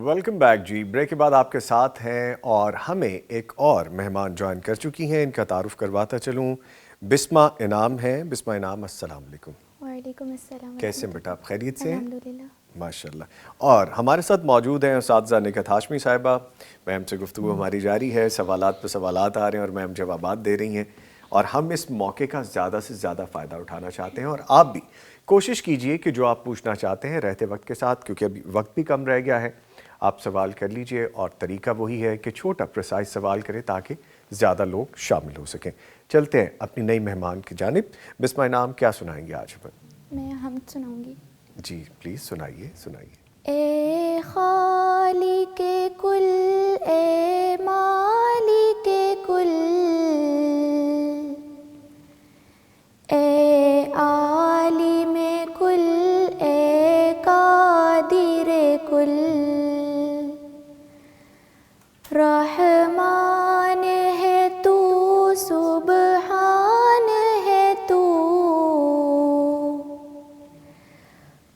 Welcome back جی. Break کے بعد آپ کے ساتھ ہیں اور ہمیں ایک اور مہمان جوائن کر چکی ہیں. ان کا تعارف کرواتا چلوں. بسمہ انعام ہیں. بسمہ انعام السلام علیکم. وعلیکم السلام. کیسے ہیں بیٹا؟ آپ خیریت سے ہیں؟ الحمدللہ. ماشاءاللہ. اور ہمارے ساتھ موجود ہیں اساتذہ نکہت ہاشمی صاحبہ. میم سے گفتگو ہماری جاری ہے. سوالات پہ سوالات آ رہے ہیں اور میم جوابات دے رہی ہیں اور ہم اس موقع کا زیادہ سے زیادہ فائدہ اٹھانا چاہتے ہیں. اور آپ بھی کوشش کیجئے کہ جو آپ پوچھنا چاہتے ہیں رہتے وقت کے ساتھ، کیونکہ ابھی وقت بھی کم رہ گیا ہے، آپ سوال کر لیجئے. اور طریقہ وہی ہے کہ چھوٹا پریسائز سوال کریں تاکہ زیادہ لوگ شامل ہو سکیں. چلتے ہیں اپنی نئی مہمان کی جانب. بسمہ انعام کیا سنائیں گے آج ہمیں؟ میں حمد سناؤں گی. جی پلیز سنائیے سنائیے. اے خالق کل، اے مالک کل، اے عالم کل، اے قادر کل، رحمان ہے تو، سبحان ہے تو،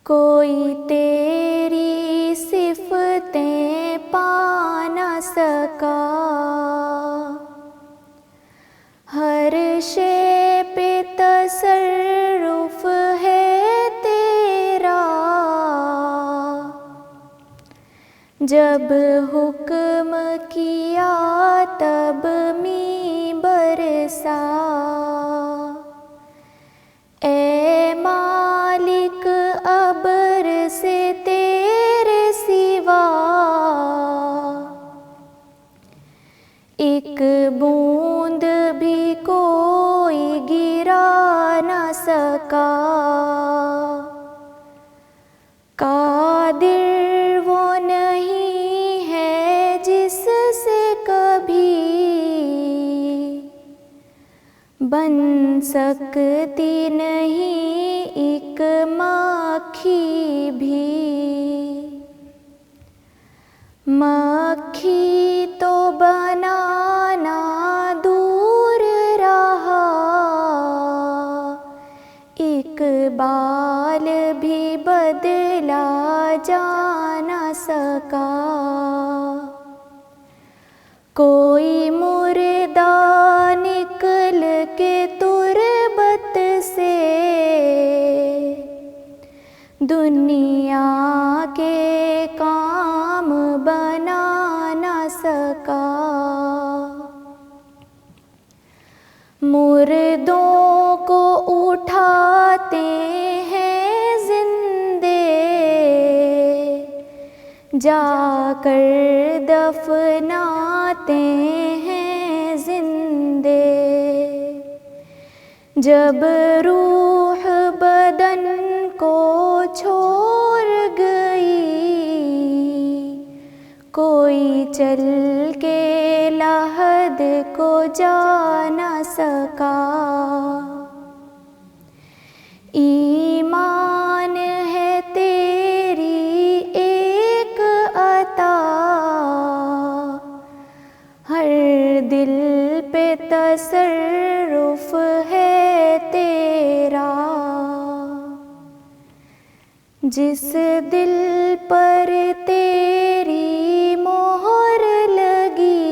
کوئی تیری صفتیں پا نہ سکا، ہر شے پہ تصرف ہے تیرا، جب حکم کیا تب می برسا، اے مالک ابر سے تیرے سوا ایک بوند بھی کوئی گرا نہ سکا، قادر وہ نہیں ہے جس سے کبھی بن سکتی نہیں ایک مکھی بھی، مکھی تو بنانا دور رہا، اقبال بھی بدلا جا نہ سکا، کوئی مردہ نکل کے تربت سے دنیا کے کام بنا نہ سکا، مردوں کو اٹھاتے ہیں زندے، جا کر دفناتے ہیں زندے، جب روح بدن کو چھوڑ گئی، کوئی چل کے لحد کو جا نہ سکا، ایمان ہے تیری ایک عطا، ہر دل پہ تصرف ہے تیرا، جس دل پر تیری مہر لگی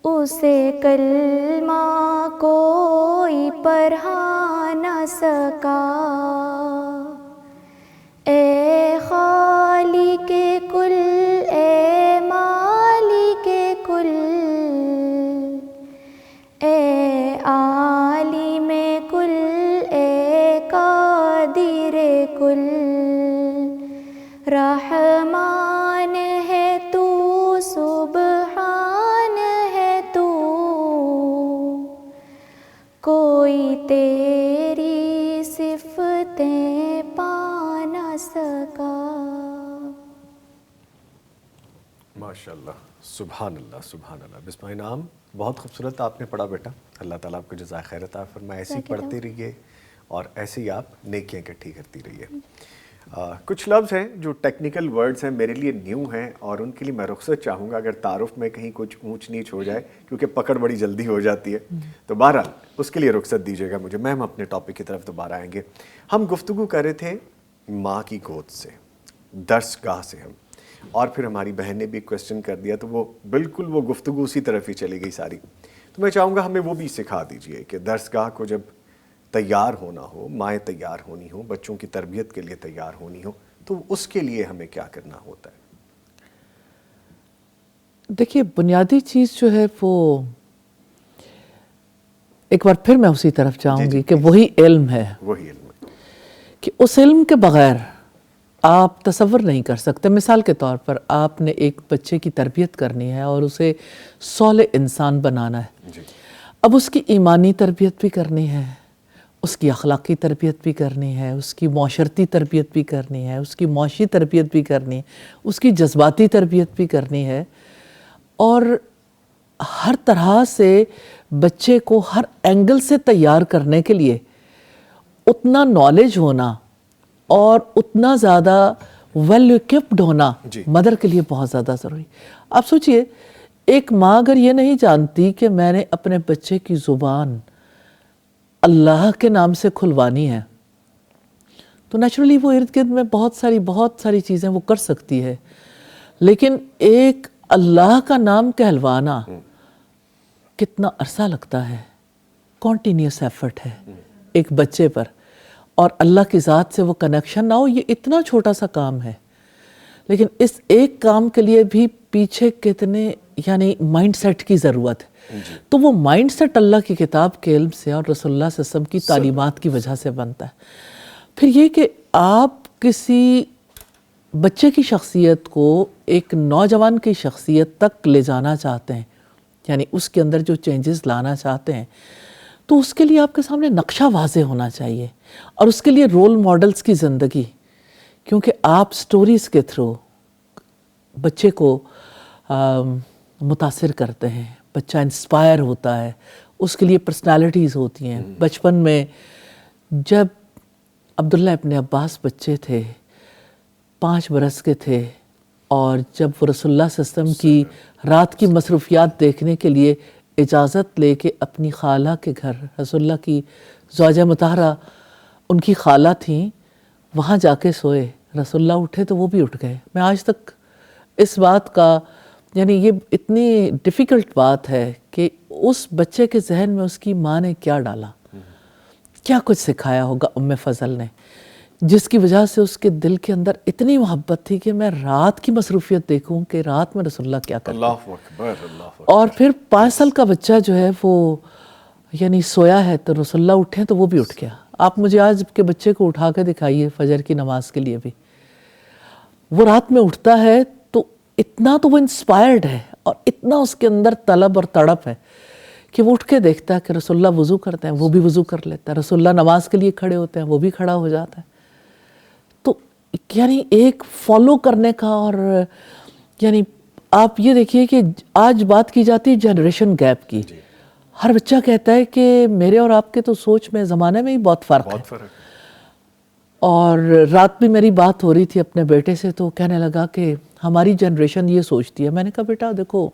اسے کلمہ کوئی پڑھا نہ سکا، اے خالق کل، اے مالک کل، اے عالم کل، اے قادر کل، رحمان ہے تو، سبحان ہے تو، کوئی تیری صفتیں پا نہ سکا. ماشاءاللہ، سبحان اللہ سبحان اللہ. بسم انعام، بہت خوبصورت آپ نے پڑھا بیٹا. اللہ تعالیٰ آپ کو جزائے خیر عطا فرمائے. ایسے ہی پڑھتے رہیے اور ایسے ہی آپ نیکیاں اکٹھی کرتی رہیے. کچھ لفظ ہیں جو ٹیکنیکل ورڈز ہیں، میرے لیے نیو ہیں اور ان کے لیے میں رخصت چاہوں گا اگر تعارف میں کہیں کچھ اونچ نیچ ہو جائے، کیونکہ پکڑ بڑی جلدی ہو جاتی ہے. تو بہرحال اس کے لیے رخصت دیجیے گا مجھے. ہم اپنے ٹاپک کی طرف دوبارہ آئیں گے. ہم گفتگو کر رہے تھے ماں کی گود سے، درس گاہ سے ہم، اور پھر ہماری بہن نے بھی کویسچن کر دیا تو وہ بالکل وہ گفتگو اسی طرف ہی چلی گئی ساری. تو میں چاہوں گا ہمیں وہ بھی سکھا دیجئے کہ درس گاہ کو جب تیار ہونا ہو، مائیں تیار ہونی ہو، بچوں کی تربیت کے لیے تیار ہونی ہو، تو اس کے لیے ہمیں کیا کرنا ہوتا ہے؟ دیکھیے، بنیادی چیز جو ہے وہ ایک بار پھر میں اسی طرف جاؤں گی کہ وہی علم ہے. وہی علم ہے کہ اس علم کے بغیر آپ تصور نہیں کر سکتے. مثال کے طور پر آپ نے ایک بچے کی تربیت کرنی ہے اور اسے صالح انسان بنانا ہے. جی. اب اس کی ایمانی تربیت بھی کرنی ہے، اس کی اخلاقی تربیت بھی کرنی ہے، اس کی معاشرتی تربیت بھی کرنی ہے، اس کی معاشی تربیت بھی کرنی ہے، اس کی جذباتی تربیت بھی کرنی ہے، اور ہر طرح سے بچے کو ہر اینگل سے تیار کرنے کے لیے اتنا نالج ہونا اور اتنا زیادہ ویل ایکوپڈ ہونا مدر کے لیے بہت زیادہ ضروری. آپ سوچئے، ایک ماں اگر یہ نہیں جانتی کہ میں نے اپنے بچے کی زبان اللہ کے نام سے کھلوانی ہے، تو نیچرلی وہ ارد گرد میں بہت ساری چیزیں وہ کر سکتی ہے. لیکن ایک اللہ کا نام کہلوانا کتنا عرصہ لگتا ہے، کانٹینیوس ایفرٹ ہے ایک بچے پر، اور اللہ کی ذات سے وہ کنیکشن نہ ہو. یہ اتنا چھوٹا سا کام ہے، لیکن اس ایک کام کے لیے بھی پیچھے کتنے مائنڈ سیٹ کی ضرورت ہے. تو وہ مائنڈ سیٹ اللہ کی کتاب کے علم سے اور رسول اللہ صلی اللہ علیہ وسلم کی تعلیمات کی وجہ سے بنتا ہے. پھر یہ کہ آپ کسی بچے کی شخصیت کو ایک نوجوان کی شخصیت تک لے جانا چاہتے ہیں، یعنی اس کے اندر جو چینجز لانا چاہتے ہیں، تو اس کے لیے آپ کے سامنے نقشہ واضح ہونا چاہیے، اور اس کے لیے رول ماڈلز کی زندگی. کیونکہ آپ سٹوریز کے تھرو بچے کو متاثر کرتے ہیں، بچہ انسپائر ہوتا ہے، اس کے لیے پرسنالٹیز ہوتی ہیں. بچپن میں جب عبداللہ ابن عباس بچے تھے، 5 برس کے تھے، اور جب وہ رسول اللہ صلی اللہ علیہ وسلم کی رات کی مصروفیات دیکھنے کے لیے اجازت لے کے اپنی خالہ کے گھر، رسول اللہ کی زوجہ مطہرہ ان کی خالہ تھیں، وہاں جا کے سوئے. رسول اللہ اٹھے تو وہ بھی اٹھ گئے. میں آج تک اس بات کا یہ اتنی ڈیفیکلٹ بات ہے کہ اس بچے کے ذہن میں اس کی ماں نے کیا ڈالا، کیا کچھ سکھایا ہوگا ام فضل نے، جس کی وجہ سے اس کے دل کے اندر اتنی محبت تھی کہ میں رات کی مصروفیت دیکھوں کہ رات میں رسول اللہ کیا کرتے. اللہ اکبر، اللہ اکبر. اور پھر 5 سال کا بچہ جو ہے وہ سویا ہے تو رسول اللہ اٹھے تو وہ بھی اٹھ گیا. آپ مجھے آج کے بچے کو اٹھا کے دکھائیے فجر کی نماز کے لیے بھی، وہ رات میں اٹھتا ہے تو اتنا تو وہ انسپائرڈ ہے اور اتنا اس کے اندر طلب اور تڑپ ہے کہ وہ اٹھ کے دیکھتا ہے کہ رسول اللہ وضو کرتے ہیں، وہ بھی وضو کر لیتا ہے. رسول اللہ نماز کے لیے کھڑے ہوتے ہیں، وہ بھی کھڑا ہو جاتا ہے. تو ایک فالو کرنے کا، اور آپ یہ دیکھیے کہ آج بات کی جاتی ہے جنریشن گیپ کی. ہر بچہ کہتا ہے کہ میرے اور آپ کے تو سوچ میں، زمانے میں ہی بہت فرق ہے. اور رات بھی میری بات ہو رہی تھی اپنے بیٹے سے تو کہنے لگا کہ ہماری جنریشن یہ سوچتی ہے. میں نے کہا بیٹا دیکھو،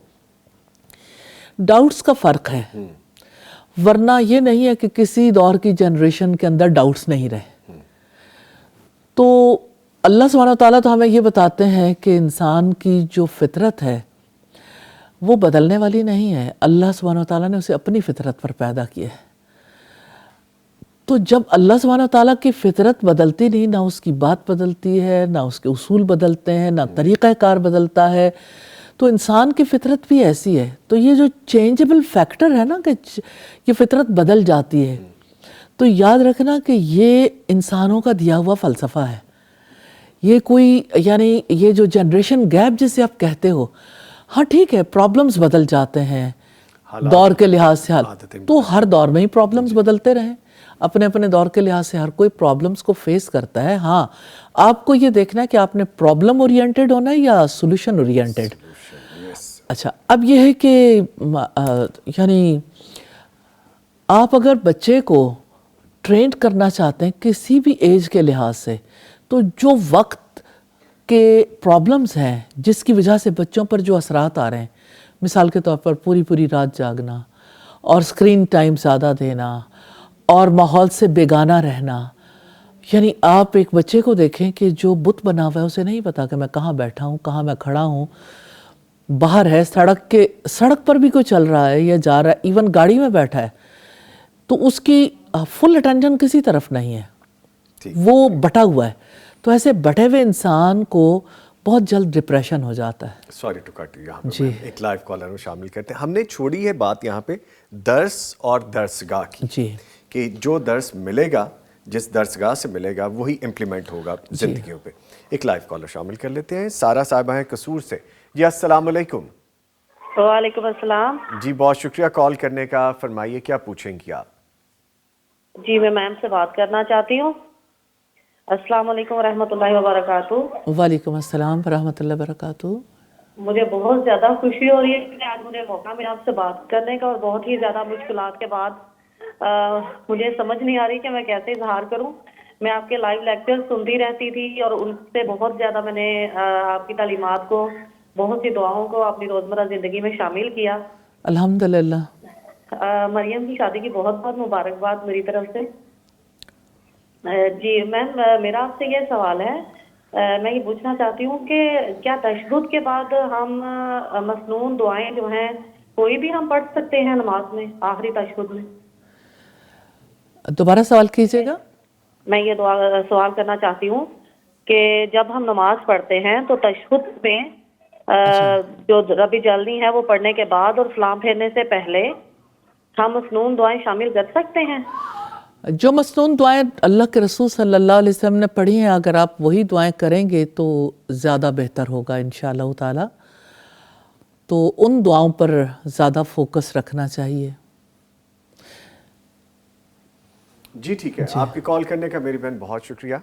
ڈاؤٹس کا فرق ہے، ورنہ یہ نہیں ہے کہ کسی دور کی جنریشن کے اندر ڈاؤٹس نہیں رہے. تو اللہ سبحانہ وتعالیٰ تو ہمیں یہ بتاتے ہیں کہ انسان کی جو فطرت ہے وہ بدلنے والی نہیں ہے. اللہ سبحانہ وتعالیٰ نے اسے اپنی فطرت پر پیدا کیا ہے. تو جب اللہ سبحانہ وتعالیٰ کی فطرت بدلتی نہیں، نہ اس کی بات بدلتی ہے، نہ اس کے اصول بدلتے ہیں، نہ طریقہ کار بدلتا ہے، تو انسان کی فطرت بھی ایسی ہے. تو یہ جو چینجبل فیکٹر ہے نا کہ یہ فطرت بدل جاتی ہے، تو یاد رکھنا کہ یہ انسانوں کا دیا ہوا فلسفہ ہے. یہ کوئی یہ جو جنریشن گیپ جسے آپ کہتے ہو، ہاں ٹھیک ہے، پرابلمز بدل جاتے ہیں دور کے لحاظ سے، تو ہر دور میں ہی پرابلمز بدلتے رہیں. اپنے اپنے دور کے لحاظ سے ہر کوئی پرابلمز کو فیس کرتا ہے. ہاں، آپ کو یہ دیکھنا ہے کہ آپ نے پرابلم اورینٹڈ ہونا ہے یا سولوشن اورینٹڈ. اچھا اب یہ ہے کہ یعنی آپ اگر بچے کو ٹرین کرنا چاہتے ہیں کسی بھی ایج کے لحاظ سے، تو جو وقت کے پرابلمز ہیں جس کی وجہ سے بچوں پر جو اثرات آ رہے ہیں، مثال کے طور پر پوری رات جاگنا اور اسکرین ٹائم زیادہ دینا اور ماحول سے بیگانہ رہنا، یعنی آپ ایک بچے کو دیکھیں کہ جو بت بنا ہوا ہے اسے نہیں پتا کہ میں کہاں بیٹھا ہوں، کہاں میں کھڑا ہوں، باہر ہے سڑک پر بھی کوئی چل رہا ہے یا جا رہا ہے، ایون گاڑی میں بیٹھا ہے، تو اس کی فل اٹینشن کسی طرف نہیں ہے، وہ بٹا ہوا ہے. تو ایسے بٹے ہوئے انسان کو بہت جلد ڈپریشن ہو جاتا ہے. سوری ٹو کٹ یو، یہاں پہ ایک لائیو کالر میں شامل کرتے ہیں. ہم نے چھوڑی ہے بات یہاں پہ درس اور درسگاہ کی، جی کہ جو درس ملے گا جس درسگاہ سے ملے گا وہی امپلیمنٹ ہوگا زندگیوں پہ. ایک لائیو کالر شامل کر لیتے ہیں. سارا صاحبہ ہیں قصور سے. جی السلام علیکم. وعلیکم السلام. جی بہت شکریہ کال کرنے کا. فرمائیے کیا پوچھیں گی آپ؟ جی میں میم سے بات کرنا چاہتی ہوں. السلام علیکم ورحمۃ اللہ وبرکاتہ. وعلیکم السلام ورحمۃ اللہ وبرکاتہ. مجھے بہت زیادہ خوشی ہو رہی ہے کہ آج مجھے موقع ملا آپ سے بات کرنے کا، اور بہت ہی زیادہ مشکلات کے بعد مجھے سمجھ نہیں آ رہی کہ میں کیسے اظہار کروں. میں آپ کے لائیو لیکچر سنتی رہتی تھی اور ان سے بہت زیادہ میں نے آپ کی تعلیمات کو، بہت سی دعاؤں کو اپنی روزمرہ زندگی میں شامل کیا. الحمدللہ. مریم کی شادی کی بہت بہت مبارکباد میری طرف سے. جی میم میرا آپ سے یہ سوال ہے، میں یہ پوچھنا چاہتی ہوں کہ کیا تشہد کے بعد ہم مسنون دعائیں جو ہیں کوئی بھی ہم پڑھ سکتے ہیں نماز میں آخری تشہد میں؟ دوبارہ سوال کیجیے گا. میں یہ سوال کرنا چاہتی ہوں کہ جب ہم نماز پڑھتے ہیں تو تشہد میں جو ربی جلنی ہے وہ پڑھنے کے بعد اور سلام پھیرنے سے پہلے ہم مسنون دعائیں شامل کر سکتے ہیں؟ جو مسنون دعائیں اللہ کے رسول صلی اللہ علیہ وسلم نے پڑھی ہیں، اگر آپ وہی دعائیں کریں گے تو زیادہ بہتر ہوگا انشاءاللہ تعالی. تو ان دعاؤں پر زیادہ فوکس رکھنا چاہیے. جی ٹھیک ہے. آپ کی کال کرنے کا میری بہن بہت شکریہ.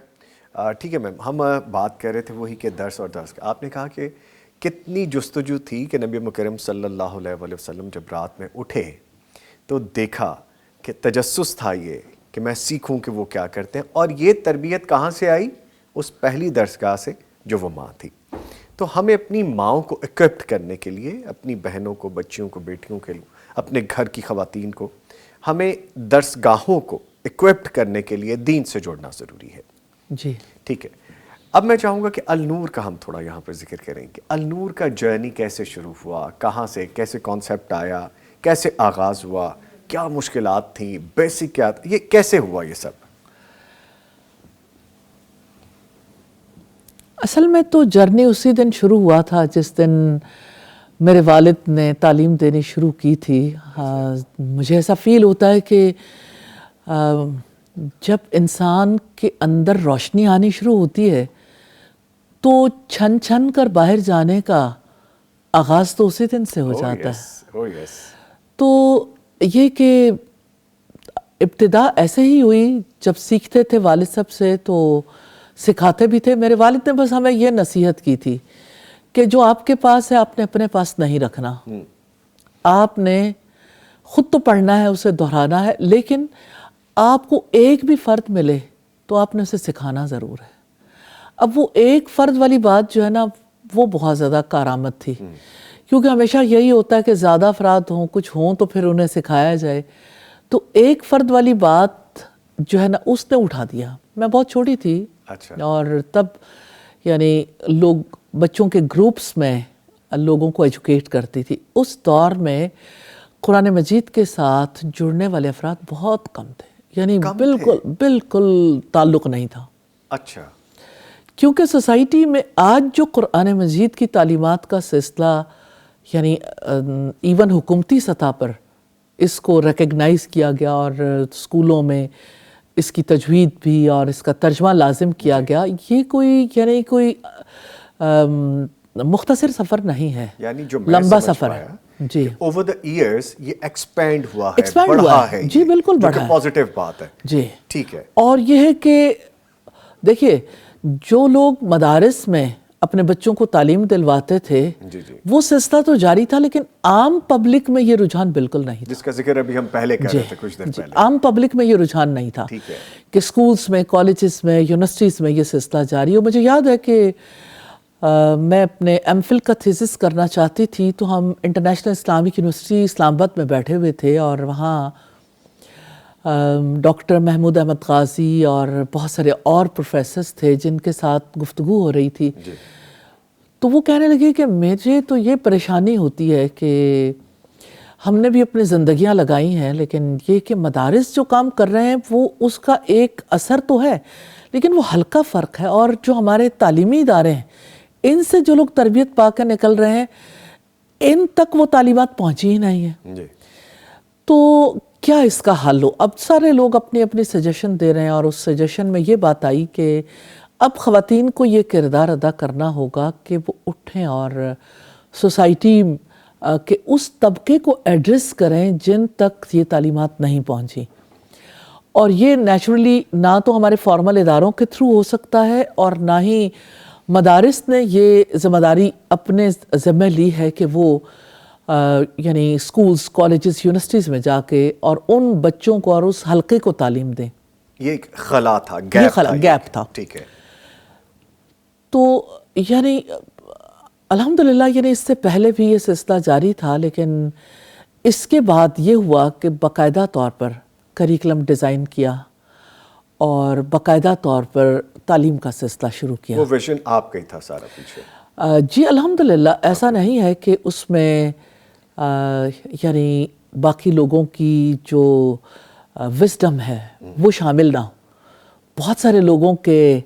ٹھیک ہے میم، ہم بات کر رہے تھے وہی کہ درس اور درس. آپ نے کہا کہ کتنی جستجو تھی کہ نبی مکرم صلی اللہ علیہ وسلم جب رات میں اٹھے تو دیکھا کہ تجسس تھا یہ کہ میں سیکھوں کہ وہ کیا کرتے ہیں. اور یہ تربیت کہاں سے آئی؟ اس پہلی درسگاہ سے جو وہ ماں تھی. تو ہمیں اپنی ماؤں کو اکوپڈ کرنے کے لیے، اپنی بہنوں کو، بچیوں کو، بیٹیوں کے لیے، اپنے گھر کی خواتین کو، ہمیں درسگاہوں کو اکوپڈ کرنے کے لیے دین سے جوڑنا ضروری ہے. جی ٹھیک ہے. اب میں چاہوں گا کہ النور کا ہم تھوڑا یہاں پر ذکر کریں کہ النور کا جرنی کیسے شروع ہوا، کہاں سے، کیسے کانسیپٹ آیا، کیسے آغاز ہوا، کیا مشکلات تھیں، بیسک کیا تھا، یہ کیسے ہوا یہ سب؟ اصل میں تو جرنی اسی دن شروع ہوا تھا جس دن میرے والد نے تعلیم دینی شروع کی تھی. مجھے ایسا فیل ہوتا ہے کہ جب انسان کے اندر روشنی آنی شروع ہوتی ہے تو چھن چھن کر باہر جانے کا آغاز تو اسی دن سے ہو جاتا ہے. تو یہ کہ ابتدا ایسے ہی ہوئی، جب سیکھتے تھے والد صاحب سے تو سکھاتے بھی تھے. میرے والد نے بس ہمیں یہ نصیحت کی تھی کہ جو آپ کے پاس ہے آپ نے اپنے پاس نہیں رکھنا. آپ نے خود تو پڑھنا ہے، اسے دہرانا ہے، لیکن آپ کو ایک بھی فرد ملے تو آپ نے اسے سکھانا ضرور ہے. اب وہ ایک فرد والی بات جو ہے نا وہ بہت زیادہ کارآمد تھی، کیونکہ ہمیشہ یہی ہوتا ہے کہ زیادہ افراد ہوں، کچھ ہوں تو پھر انہیں سکھایا جائے. تو ایک فرد والی بات جو ہے نا اس نے اٹھا دیا. میں بہت چھوٹی تھی اور تب یعنی لوگ بچوں کے گروپس میں لوگوں کو ایجوکیٹ کرتی تھی. اس دور میں قرآن مجید کے ساتھ جڑنے والے افراد بہت کم تھے، یعنی بالکل تعلق نہیں تھا. اچھا. کیونکہ سوسائٹی میں آج جو قرآن مجید کی تعلیمات کا سلسلہ یعنی ایون حکومتی سطح پر اس کو ریکگنائز کیا گیا اور اسکولوں میں اس کی تجوید بھی اور اس کا ترجمہ لازم کیا گیا، یہ کوئی یعنی کوئی مختصر سفر نہیں ہے، یعنی جو لمبا سفر ہے. جی اوور دا ایئرز یہ ایکسپینڈ ہوا ہے، ایکسپینڈ بڑھا ہوا ہے. جی بالکل بڑھا ہے، پازیٹیو بات ہے. جی ٹھیک ہے. اور یہ ہے کہ دیکھیے جو لوگ مدارس میں اپنے بچوں کو تعلیم دلواتے تھے جی جی وہ سلسلہ تو جاری تھا، لیکن عام پبلک میں یہ رجحان بالکل نہیں تھا. جس کا ذکر ابھی ہم پہلے کر رہے تھے کچھ دن پہلے. عام پبلک میں یہ رجحان نہیں تھا ٹھیک ہے. کہ سکولز میں، کالجز میں، یونیورسٹیز میں یہ سلسلہ جاری ہو. مجھے یاد ہے کہ میں اپنے ایم فل کا تھیسس کرنا چاہتی تھی تو ہم انٹرنیشنل اسلامک یونیورسٹی اسلام آباد میں بیٹھے ہوئے تھے اور وہاں ڈاکٹر محمود احمد غازی اور بہت سارے اور پروفیسرز تھے جن کے ساتھ گفتگو ہو رہی تھی. تو وہ کہنے لگے کہ مجھے تو یہ پریشانی ہوتی ہے کہ ہم نے بھی اپنی زندگیاں لگائی ہیں، لیکن یہ کہ مدارس جو کام کر رہے ہیں وہ اس کا ایک اثر تو ہے لیکن وہ ہلکا فرق ہے، اور جو ہمارے تعلیمی ادارے ہیں ان سے جو لوگ تربیت پا کر نکل رہے ہیں ان تک وہ تعلیمات پہنچی ہی نہیں ہیں. جی تو کیا اس کا حل ہو؟ اب سارے لوگ اپنی اپنی سجیشن دے رہے ہیں، اور اس سجیشن میں یہ بات آئی کہ اب خواتین کو یہ کردار ادا کرنا ہوگا کہ وہ اٹھیں اور سوسائٹی کے اس طبقے کو ایڈریس کریں جن تک یہ تعلیمات نہیں پہنچی. اور یہ نیچرلی نہ تو ہمارے فارمل اداروں کے تھرو ہو سکتا ہے اور نہ ہی مدارس نے یہ ذمہ داری اپنے ذمہ لی ہے کہ وہ یعنی سکولز، کالجز، یونیورسٹیز میں جا کے اور ان بچوں کو اور اس حلقے کو تعلیم دیں. یہ ایک خلا تھا، گیپ تھا. ٹھیک ہے. تو یعنی الحمدللہ یعنی اس سے پہلے بھی یہ سلسلہ جاری تھا، لیکن اس کے بعد یہ ہوا کہ باقاعدہ طور پر کریکلم ڈیزائن کیا اور باقاعدہ طور پر تعلیم کا سلسلہ شروع کیا. وہ ویژن آپ کا ہی تھا سارا پیچھے؟ جی الحمدللہ. ایسا نہیں ہے کہ اس میں یعنی باقی لوگوں کی جو وزڈم ہے وہ شامل نہ ہو. بہت سارے لوگوں کے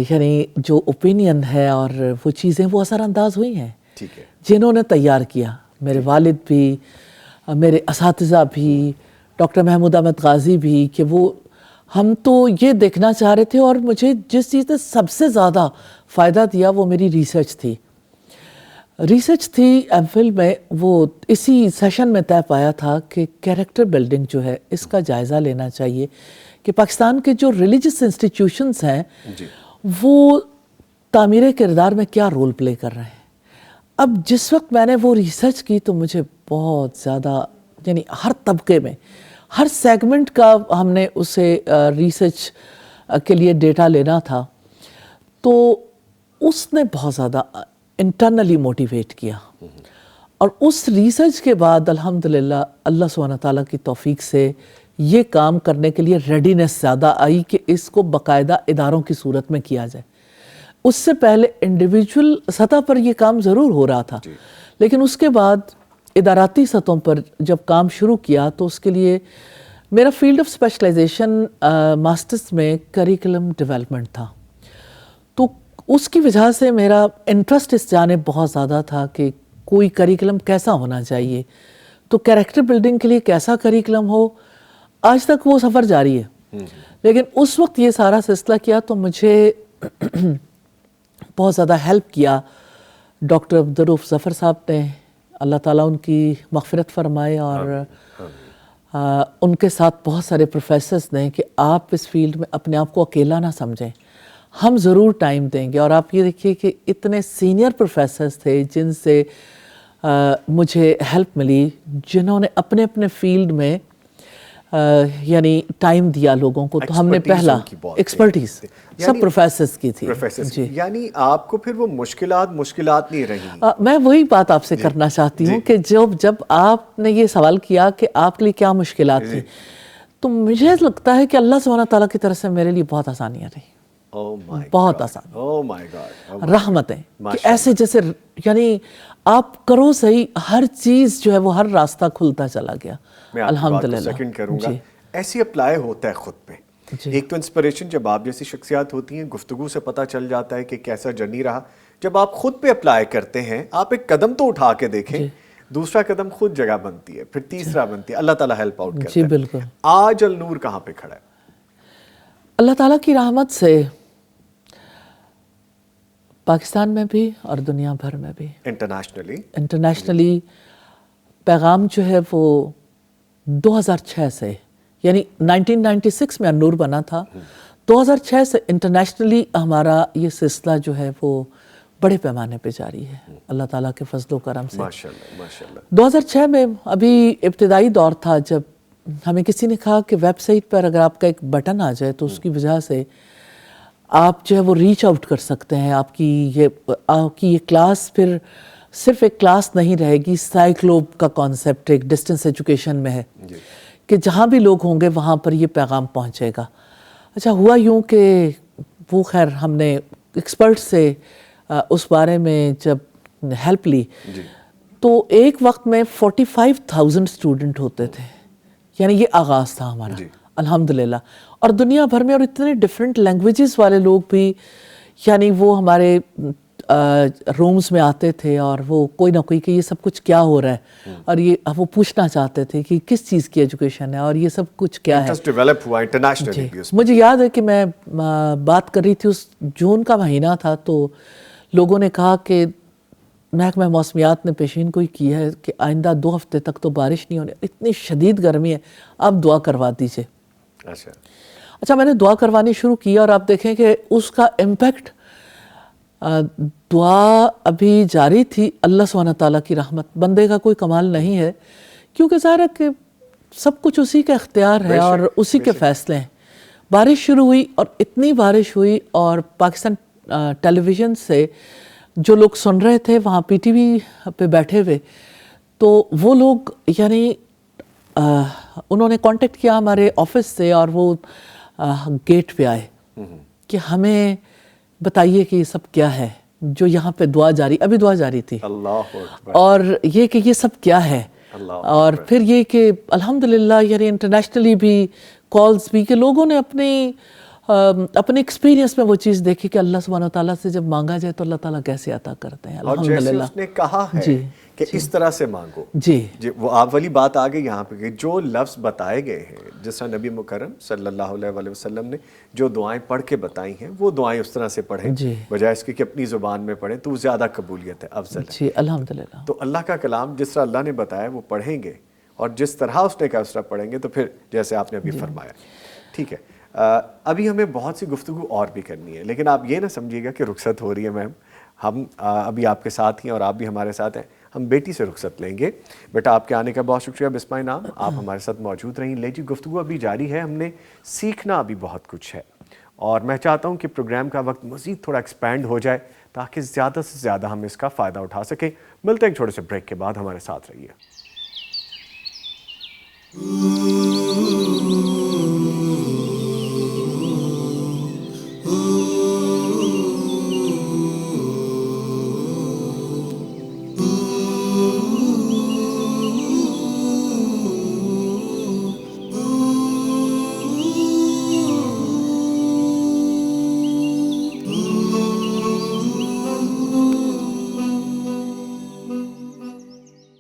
یعنی جو اوپینین ہے اور وہ چیزیں وہ اثر انداز ہوئی ہیں ٹھیک ہے جنہوں نے تیار کیا. میرے والد بھی، میرے اساتذہ بھی، ڈاکٹر محمود احمد غازی بھی، کہ وہ ہم تو یہ دیکھنا چاہ رہے تھے. اور مجھے جس چیز نے سب سے زیادہ فائدہ دیا وہ میری ریسرچ تھی. ریسرچ تھی ایم فل میں. وہ اسی سیشن میں طے پایا تھا کہ کیریکٹر بلڈنگ جو ہے اس کا جائزہ لینا چاہیے کہ پاکستان کے جو ریلیجس انسٹیٹیوشنز ہیں وہ تعمیر کردار میں کیا رول پلے کر رہے ہیں. اب جس وقت میں نے وہ ریسرچ کی تو مجھے بہت زیادہ یعنی ہر طبقے میں ہر سیگمنٹ کا ہم نے اسے ریسرچ کے لیے ڈیٹا لینا تھا. تو اس نے بہت زیادہ انٹرنلی موٹیویٹ کیا. اور اس ریسرچ کے بعد الحمدللہ اللہ سبحانہ تعالیٰ کی توفیق سے یہ کام کرنے کے لیے ریڈینس زیادہ آئی کہ اس کو باقاعدہ اداروں کی صورت میں کیا جائے. اس سے پہلے انڈیویجول سطح پر یہ کام ضرور ہو رہا تھا، لیکن اس کے بعد اداراتی سطحوں پر جب کام شروع کیا تو اس کے لیے میرا فیلڈ آف اسپیشلائزیشن ماسٹرز میں کریکلم ڈیولپمنٹ تھا. تو اس کی وجہ سے میرا انٹرسٹ اس جانب بہت زیادہ تھا کہ کوئی کریکلم کیسا ہونا چاہیے، تو کیریکٹر بلڈنگ کے لیے کیسا کریکلم ہو. آج تک وہ سفر جاری ہے، لیکن اس وقت یہ سارا سلسلہ کیا تو مجھے بہت زیادہ ہیلپ کیا ڈاکٹر عبدالرؤف ظفر صاحب نے. اللہ تعالیٰ ان کی مغفرت فرمائے. اور ان کے ساتھ بہت سارے پروفیسرز نے کہ آپ اس فیلڈ میں اپنے آپ کو اکیلا نہ سمجھیں، ہم ضرور ٹائم دیں گے. اور آپ یہ دیکھیے کہ اتنے سینئر پروفیسرز تھے جن سے مجھے ہیلپ ملی، جنہوں نے اپنے اپنے فیلڈ میں یعنی ٹائم دیا لوگوں کو. تو ہم نے پہلا ایکسپرٹیز سب پروفیسرز کی تھی. جی یعنی آپ کو پھر وہ مشکلات نہیں رہی. میں وہی بات آپ سے کرنا چاہتی ہوں کہ جب آپ نے یہ سوال کیا کہ آپ کے لیے کیا مشکلات تھیں، تو مجھے لگتا ہے کہ اللہ سبحانہ تعالیٰ کی طرف سے میرے لیے بہت آسانیاں رہی. بہت آسان رحمتیں کہ ایسے جیسے یعنی آپ کرو صحیح، ہر چیز جو ہے وہ ہر راستہ کھلتا چلا گیا. الحمدللہ. سیکنڈ کروں گا ایسی اپلائی ہوتا ہے خود پہ. ایک تو انسپریشن جب آپ جیسی شخصیات ہوتی ہیں، گفتگو سے پتہ چل جاتا ہے کہ کیسا جرنی رہا. جب آپ خود پہ اپلائی کرتے ہیں، آپ ایک قدم تو اٹھا کے دیکھیں، دوسرا قدم خود جگہ بنتی ہے، پھر تیسرا بنتی ہے. اللہ تعالیٰ ہیلپ آؤٹ کرتا ہے. جی بالکل. آج النور کہاں پہ کھڑا ہے؟ اللہ تعالیٰ کی رحمت سے پاکستان میں بھی اور دنیا بھر میں بھی انٹرنیشنلی پیغام جو ہے وہ 2006 سے یعنی 1996 میں النور بنا تھا، 2006 سے انٹرنیشنلی ہمارا یہ سلسلہ جو ہے وہ بڑے پیمانے پہ جاری ہے اللہ تعالیٰ کے فضل و کرم سے. ماشاءاللہ ماشاءاللہ. 2006 میں ابھی ابتدائی دور تھا جب ہمیں کسی نے کہا کہ ویب سائٹ پر اگر آپ کا ایک بٹن آ جائے تو اس کی وجہ سے آپ جو ہے وہ ریچ آؤٹ کر سکتے ہیں. آپ کی یہ کلاس پھر صرف ایک کلاس نہیں رہے گی. سائیکلوب کا کانسیپٹ ایک ڈسٹنس ایجوکیشن میں ہے کہ جہاں بھی لوگ ہوں گے وہاں پر یہ پیغام پہنچے گا. اچھا ہوا یوں کہ وہ خیر ہم نے ایکسپرٹ سے اس بارے میں جب ہیلپ لی تو ایک وقت میں 45,000 اسٹوڈنٹ ہوتے تھے. یعنی یہ آغاز تھا ہمارا الحمدللہ. اور دنیا بھر میں اور اتنے ڈفرینٹ لینگویجز والے لوگ بھی یعنی وہ ہمارے رومز میں آتے تھے اور وہ کوئی نہ کوئی کہ یہ سب کچھ کیا ہو رہا ہے اور یہ وہ پوچھنا چاہتے تھے کہ کس چیز کی ایجوکیشن ہے اور یہ سب کچھ کیا ہے. انٹرسٹ ڈیولپ ہوا انٹرنیشنلی بھی. مجھے یاد ہے کہ میں بات کر رہی تھی اس جون کا مہینہ تھا تو لوگوں نے کہا کہ محکمہ موسمیات نے پیشین گوئی کی ہے کہ آئندہ 2 ہفتے تک تو بارش نہیں ہونی. اتنی شدید گرمی ہے آپ دعا کروا دیجئے. اچھا میں نے دعا کروانی شروع کی اور آپ دیکھیں کہ اس کا امپیکٹ دعا ابھی جاری تھی. اللہ سبحانہ تعالیٰ کی رحمت, بندے کا کوئی کمال نہیں ہے کیونکہ ظاہر ہے کہ سب کچھ اسی کا اختیار ہے اور اسی کے فیصلے ہیں. بارش شروع ہوئی اور اتنی بارش ہوئی اور پاکستان ٹیلی ویژن سے جو لوگ سن رہے تھے وہاں پی ٹی وی پہ بیٹھے ہوئے تو وہ لوگ یعنی انہوں نے کانٹیکٹ کیا ہمارے آفس سے اور وہ گیٹ پہ آئے کہ ہمیں بتائیے کہ یہ سب کیا ہے جو یہاں پہ ابھی دعا جاری تھی اور یہ کہ یہ سب کیا ہے. اور پھر یہ کہ الحمدللہ یعنی انٹرنیشنلی بھی کالز بھی کہ لوگوں نے اپنے ایکسپیرینس میں وہ چیز دیکھی کہ اللہ سبحانہ تعالیٰ سے جب مانگا جائے تو اللہ تعالیٰ کیسے عطا کرتے ہیں. اور جیسے اس نے کہا ہے کہ اس طرح سے مانگو. جی وہ آپ والی بات آ گئی یہاں پہ کہ جو لفظ بتائے گئے ہیں جس طرح نبی مکرم صلی اللہ علیہ وسلم نے جو دعائیں پڑھ کے بتائی ہیں وہ دعائیں اس طرح سے پڑھیں بجائے اس کے کہ اپنی زبان میں پڑھیں تو زیادہ قبولیت ہے, افضل ہے. جی الحمدللہ. تو اللہ کا کلام جس طرح اللہ نے بتایا وہ پڑھیں گے اور جس طرح اس نے کہا اس طرح پڑھیں گے تو پھر جیسے آپ نے ابھی فرمایا. ٹھیک ہے, ابھی ہمیں بہت سی گفتگو اور بھی کرنی ہے لیکن آپ یہ نہ سمجھیے گا کہ رخصت ہو رہی ہے میم. ہم ابھی آپ کے ساتھ ہیں اور آپ بھی ہمارے ساتھ ہیں. ہم بیٹی سے رخصت لیں گے. بیٹا آپ کے آنے کا بہت شکریہ. بسمہ نام آپ ہمارے ساتھ موجود رہیں. لے جی گفتگو ابھی جاری ہے. ہم نے سیکھنا ابھی بہت کچھ ہے اور میں چاہتا ہوں کہ پروگرام کا وقت مزید تھوڑا ایکسپینڈ ہو جائے تاکہ زیادہ سے زیادہ ہم اس کا فائدہ اٹھا سکیں. ملتے ہیں ایک چھوٹے سے بریک کے بعد. ہمارے ساتھ رہیے.